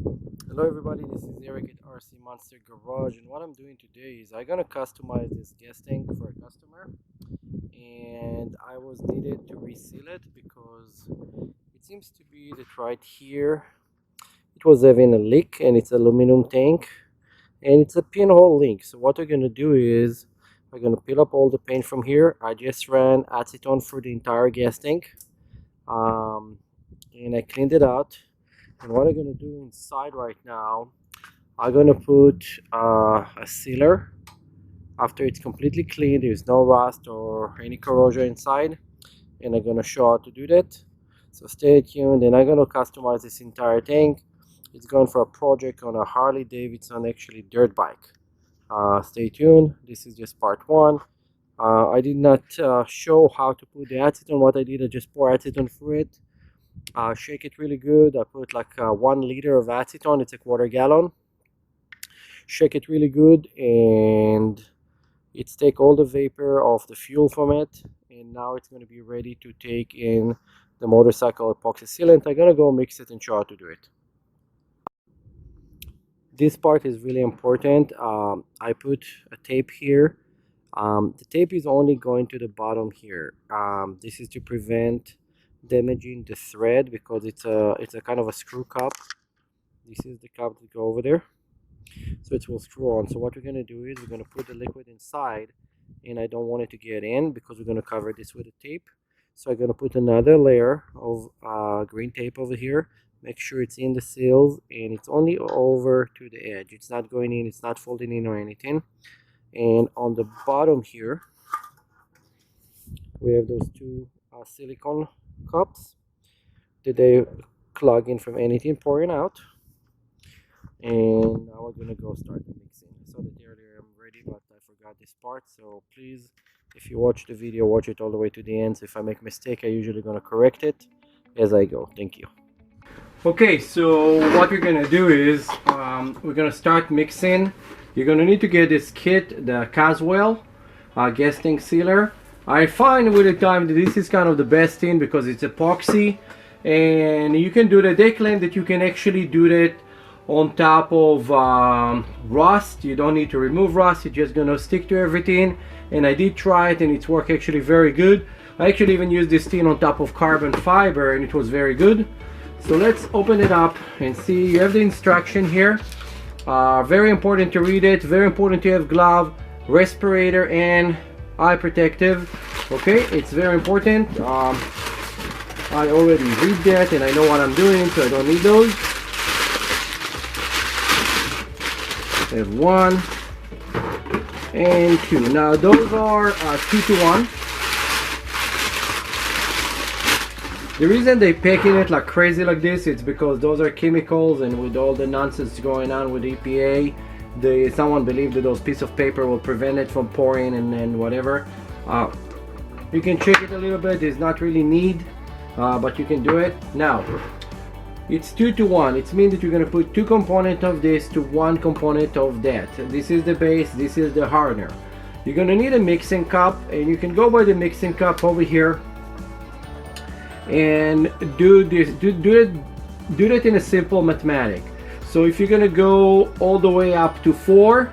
Hello everybody, this is Eric at RC Monster Garage, and what I'm doing today is I'm gonna customize this gas tank for a customer, and I was needed to reseal it because it seems to be that right here it was having a leak, and it's aluminum tank and it's a pinhole leak. So what we're gonna do is we're gonna peel up all the paint from here. I just ran acetone for the entire gas tank, and I cleaned it out. And what I'm gonna do inside right now, I'm gonna put a sealer. After it's completely clean, there's no rust or any corrosion inside, and I'm gonna show how to do that. So stay tuned, and I'm gonna customize this entire tank. It's going for a project on a Harley Davidson, actually dirt bike. Stay tuned. This is just part one. I did not show how to put the acetone. What I did, I just pour acetone through it. Shake it really good. I put like 1 liter of acetone. It's a quarter gallon. Shake it really good, and it's take all the vapor of the fuel from it, and now it's going to be ready to take in the motorcycle epoxy sealant. I'm going to go mix it and show how to do it. This part is really important. I put a tape here. The tape is only going to the bottom here. This is to prevent damaging the thread because it's a kind of a screw cup. This is the cup that go over there, so it will screw on. So what we're going to do is we're going to put the liquid inside, and I don't want it to get in because we're going to cover this with a tape. So I'm going to put another layer of green tape over here. Make sure it's in the seals, and it's only over to the edge. It's not going in, it's not folding in or anything. And on the bottom here we have those two silicone cups that they clog in from anything pouring out. And now we're gonna go start the mixing. I saw that earlier I'm ready, but I forgot this part, so please, if you watch the video, watch it all the way to the end. So if I make a mistake, I usually gonna correct it as I go. Thank you. Okay, so what we're gonna do is we're gonna start mixing. You're gonna need to get this kit, the Caswell gas tank sealer. I find with the time that this is kind of the best thing because it's epoxy, and you can do that. They claim that you can actually do that on top of rust. You don't need to remove rust, it's just gonna stick to everything. And I did try it, and it's worked actually very good. I actually even used this thing on top of carbon fiber, and it was very good. So let's open it up and see. You have the instruction here. Very important to read it, very important to have glove, respirator, and eye protective. Okay, it's very important. I already read that and I know what I'm doing, so I don't need those. I have 1 and 2. Now those are 2 to 1. The reason they packing it like crazy like this, it's because those are chemicals, and with all the nonsense going on with EPA, someone believed that those pieces of paper will prevent it from pouring and whatever. You can check it a little bit. There's not really need, but you can do it. Now it's 2 to 1. It means that you're going to put 2 components of this to 1 component of that. This is the base, this is the hardener. You're going to need a mixing cup, and you can go by the mixing cup over here and do this. Do that in a simple mathematic. So if you're going to go all the way up to 4,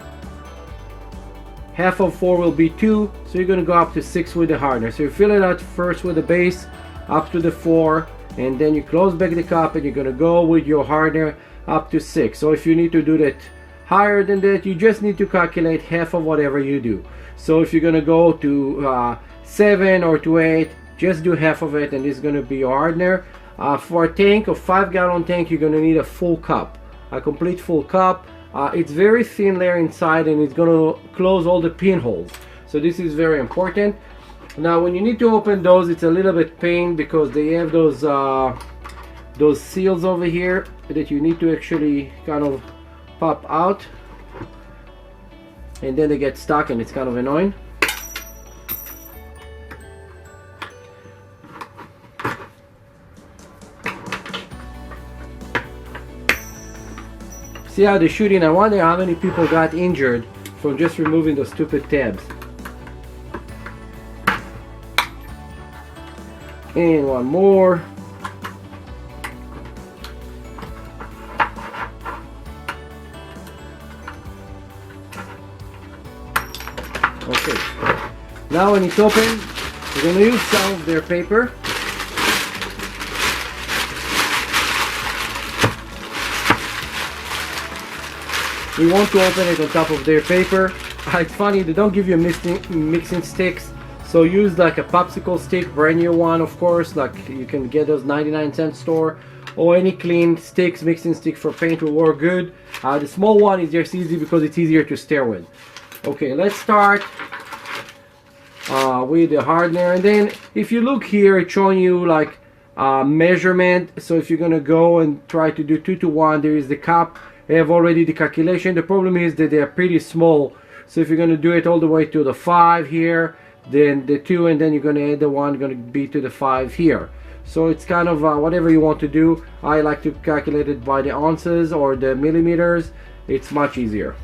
half of 4 will be 2, so you're going to go up to 6 with the hardener. So you fill it out first with the base up to the 4, and then you close back the cup, and you're going to go with your hardener up to 6. So if you need to do that higher than that, you just need to calculate half of whatever you do. So if you're going to go to 7 or to 8, just do half of it, and this is going to be your hardener. For a tank, a 5-gallon tank, you're going to need a full cup, a complete full cup. It's very thin layer inside, and it's going to close all the pinholes. So this is very important. Now when you need to open those, it's a little bit pain because they have those seals over here that you need to actually kind of pop out, and then they get stuck, and it's kind of annoying. See how they're shooting? I wonder how many people got injured from just removing those stupid tabs. And one more. Now when it's open, we're going to use some of their paper. We want to open it on top of their paper. It's funny, they don't give you mixing sticks, so use like a popsicle stick, brand new one of course, like you can get those 99-cent store, or any clean sticks, mixing stick for paint will work good. The small one is just easy because it's easier to stir with. Okay, let's start with the hardener, and then if you look here, it's showing you like measurement. So if you're gonna go and try to do 2:1, there is the cup. I have already the calculation. The problem is that they are pretty small, so if you're going to do it all the way to the 5 here, then the 2, and then you're going to add the 1 going to be to the 5 here. So it's kind of whatever you want to do. I like to calculate it by the ounces or the millimeters. It's much easier.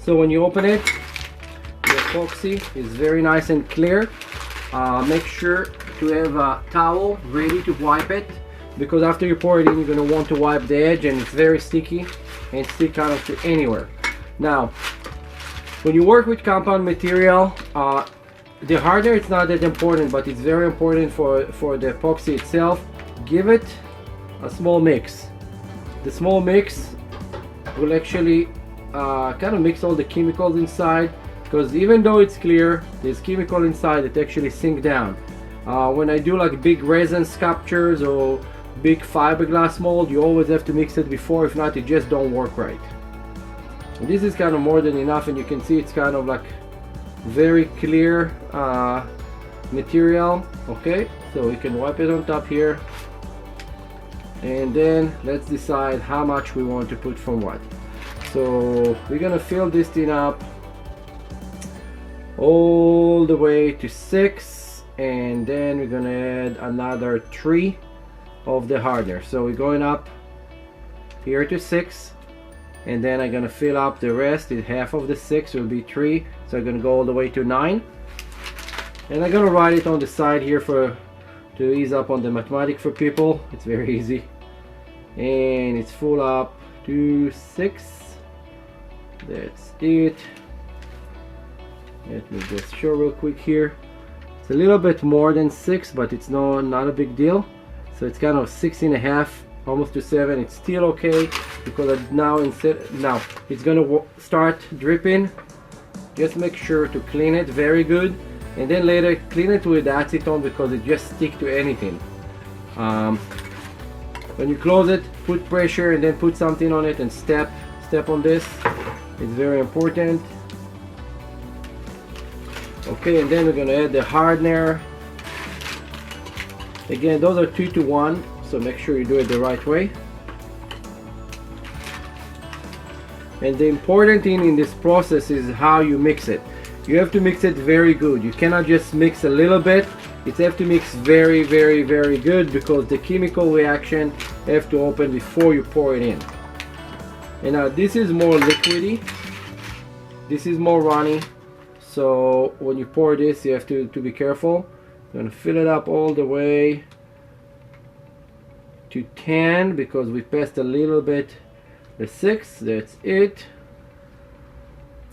So when you open it, the epoxy is very nice and clear. Make sure to have a towel ready to wipe it, because after you pour it in, you're going to want to wipe the edge, and it's very sticky and stick kind of to anywhere. Now, when you work with compound material, the hardener it's not that important, but it's very important for the epoxy itself. Give it a small mix. The small mix will actually kind of mix all the chemicals inside, because even though it's clear, there's chemical inside that actually sink down. When I do like big resin sculptures or big fiberglass mold, you always have to mix it before, if not it just don't work right. And this is kind of more than enough, and you can see it's kind of like very clear material. Okay, so we can wipe it on top here, and then let's decide how much we want to put from what. So we're gonna fill this thing up all the way to 6, and then we're gonna add another 3 of the hardener. So we're going up here to 6, and then I'm gonna fill up the rest. Half of the 6 will be 3, so I'm gonna go all the way to 9, and I'm gonna write it on the side here to ease up on the mathematics for people. It's very easy, and it's full up to 6. That's it. Let me just show real quick here. It's a little bit more than 6, but it's not a big deal. So it's kind of 6.5, almost to 7. It's still okay, because now it's gonna start dripping. Just make sure to clean it very good, and then later clean it with acetone, because it just sticks to anything. When you close it, put pressure and then put something on it and step on this. It's very important. Okay, and then we're gonna add the hardener. Again, those are 2:1, so make sure you do it the right way. And the important thing in this process is how you mix it. You have to mix it very good. You cannot just mix a little bit. It have to mix very, very, very good, because the chemical reaction have to open before you pour it in. And now this is more liquidy, this is more runny, so when you pour this you have to be careful. I'm going to fill it up all the way to 10, because we passed a little bit the 6. That's it.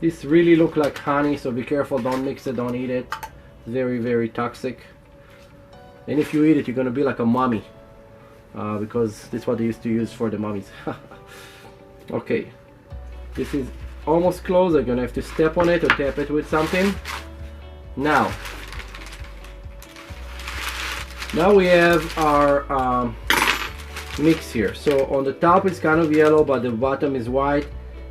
This really looks like honey, so be careful, don't mix it, don't eat it. It's very, very toxic, and if you eat it you're going to be like a mummy, because that's what they used to use for the mummies. Okay, this is almost closed. I'm gonna have to step on it or tap it with something. Now we have our mix here. So on the top it's kind of yellow, but the bottom is white,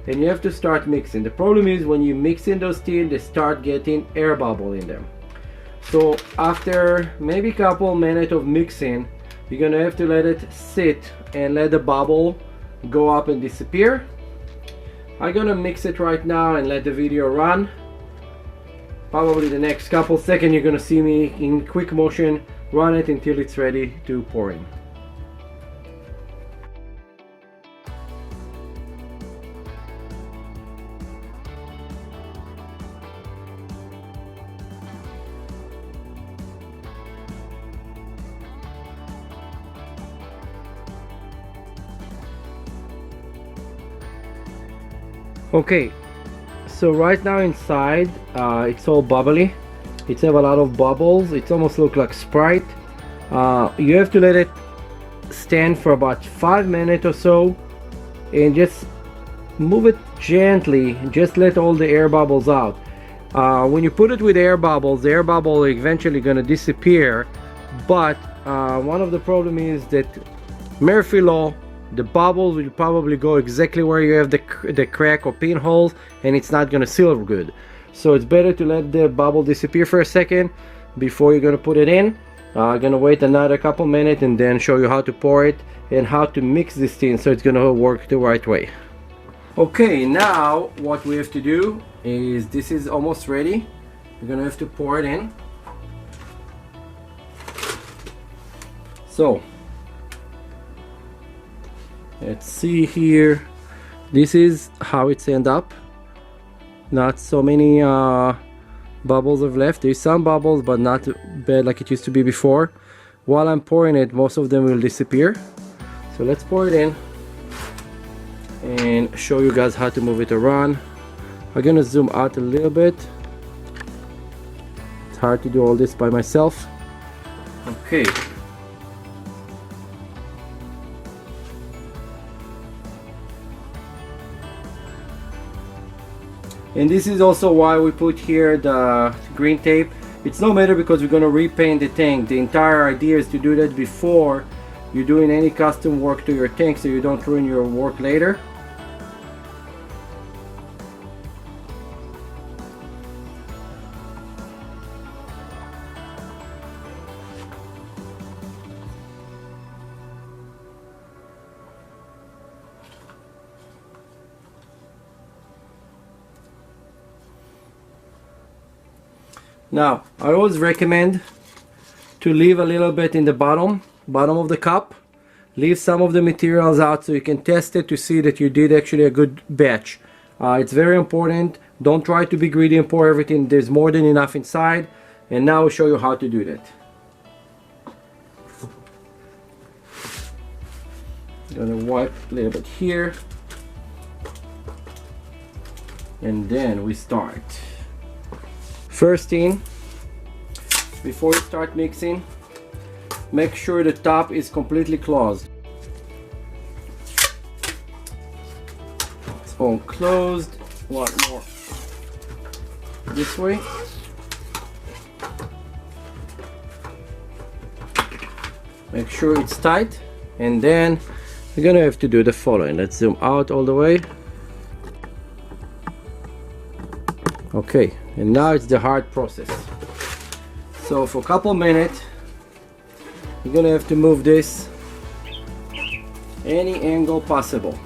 and you have to start mixing. The problem is when you mix in those things, they start getting air bubble in them. So after maybe a couple minutes of mixing, you're gonna have to let it sit and let the bubble go up and disappear. I'm gonna mix it right now and let the video run. Probably the next couple seconds you're gonna see me in quick motion run it until it's ready to pour in. Okay, so right now inside it's all bubbly. It's have a lot of bubbles. It almost looks like Sprite. You have to let it stand for about 5 minutes or so and just move it gently. Just let all the air bubbles out. When you put it with air bubbles, the air bubble are eventually going to disappear, but one of the problem is that Murphy law, the bubbles will probably go exactly where you have the crack or pinholes, and it's not going to seal good. So it's better to let the bubble disappear for a second before you're going to put it in. I'm going to wait another couple minutes and then show you how to pour it and how to mix this thing so it's going to work the right way. Okay, now what we have to do is, this is almost ready. We're going to have to pour it in. So let's see here. This is how it's end up. Not so many bubbles have left. There's some bubbles, but not bad like it used to be before. While I'm pouring it, most of them will disappear. So let's pour it in and show you guys how to move it around. I'm gonna zoom out a little bit. It's hard to do all this by myself. Okay. And this is also why we put here the green tape. It's no matter because we're gonna repaint the tank. The entire idea is to do that before you're doing any custom work to your tank so you don't ruin your work later. Now, I always recommend to leave a little bit in the bottom of the cup. Leave some of the materials out so you can test it to see that you did actually a good batch. It's very important. Don't try to be greedy and pour everything. There's more than enough inside. And now I'll show you how to do that. I'm gonna wipe a little bit here. And then we start. First thing, before you start mixing, make sure the top is completely closed. It's all closed. One more this way. Make sure it's tight, and then we're gonna have to do the following. Let's zoom out all the way. Okay, and now it's the hard process. So for a couple minutes, you're gonna have to move this any angle possible.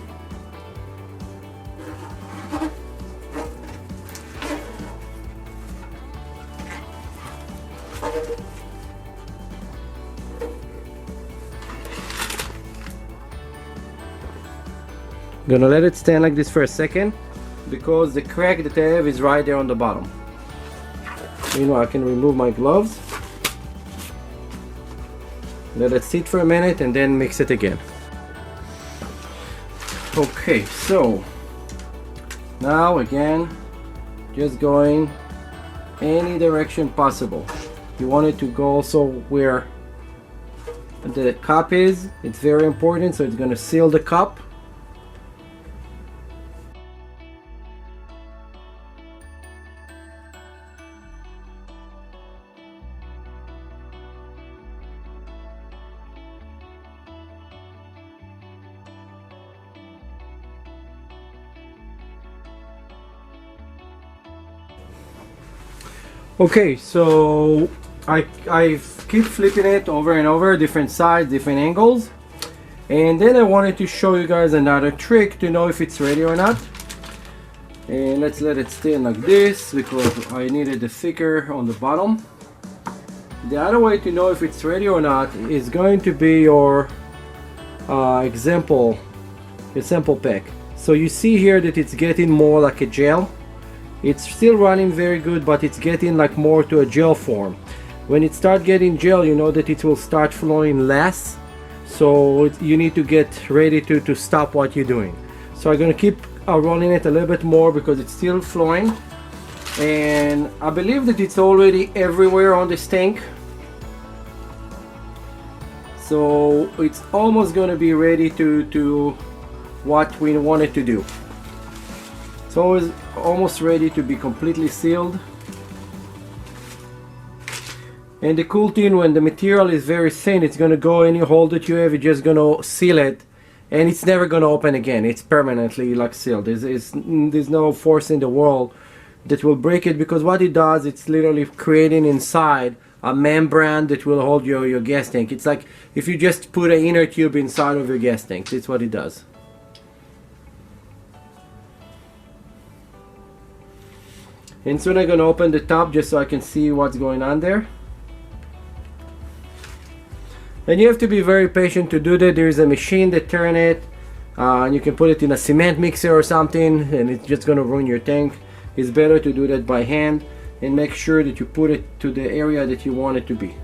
Gonna let it stand like this for a second, because the crack that I have is right there on the bottom. Meanwhile, I can remove my gloves, let it sit for a minute, and then mix it again. Okay, so now again, just going any direction possible. You want it to go also where the cup is. It's very important, so it's going to seal the cup. Okay, so I keep flipping it over and over, different sides, different angles, and then I wanted to show you guys another trick to know if it's ready or not. And let's let it stand like this because I needed the thicker on the bottom. The other way to know if it's ready or not is going to be your sample pack. So you see here that it's getting more like a gel. It's still running very good, but it's getting like more to a gel form. When it starts getting gel, you know that it will start flowing less, so you need to get ready to stop what you're doing. So I'm going to keep rolling it a little bit more because it's still flowing, and I believe that it's already everywhere on this tank, so it's almost going to be ready to what we want it to do. It's almost ready to be completely sealed. And the cool thing, when the material is very thin, it's going to go any hole that you have, it's just going to seal it, and it's never going to open again. It's permanently like sealed. There's no force in the world that will break it, because what it does, it's literally creating inside a membrane that will hold your gas tank. It's like if you just put an inner tube inside of your gas tank. That's what it does. And soon I'm going to open the top just so I can see what's going on there. And you have to be very patient to do that. There is a machine that turns it, and you can put it in a cement mixer or something, and it's just going to ruin your tank. It's better to do that by hand and make sure that you put it to the area that you want it to be.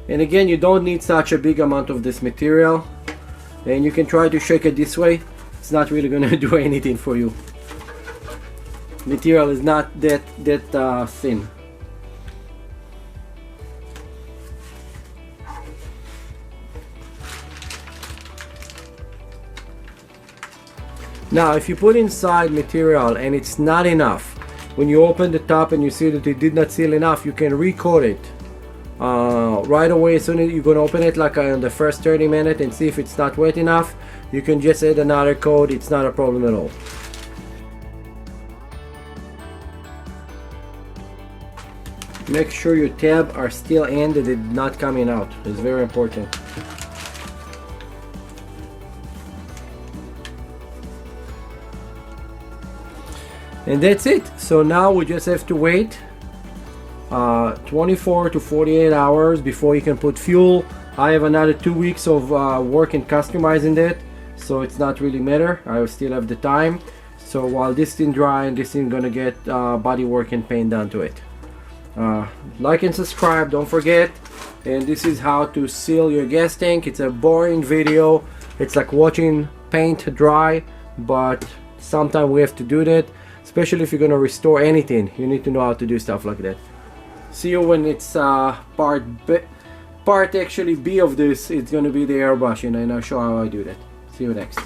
And again, you don't need such a big amount of this material, and you can try to shake it this way. It's not really going to do anything for you. Material is not that thin. Now, if you put inside material and it's not enough, when you open the top and you see that it did not seal enough, you can recoat it right away. As soon as you're going to open it, like in the first 30 minutes, and see if it's not wet enough, you can just add another coat. It's not a problem at all. Make sure your tabs are still in, that it's not coming out. It's very important. And that's it. So now we just have to wait 24 to 48 hours before you can put fuel. I have another 2 weeks of work in customizing that, so it's not really matter. I will still have the time. So while this thing dry, and this thing gonna get body work and paint done to it. Like and subscribe, don't forget. And this is how to seal your gas tank. It's a boring video. It's like watching paint dry, but sometimes we have to do that. Especially if you're going to restore anything, you need to know how to do stuff like that. See you when it's part actually B of this. It's going to be the airbrush, and I'll show how I do that. See you next.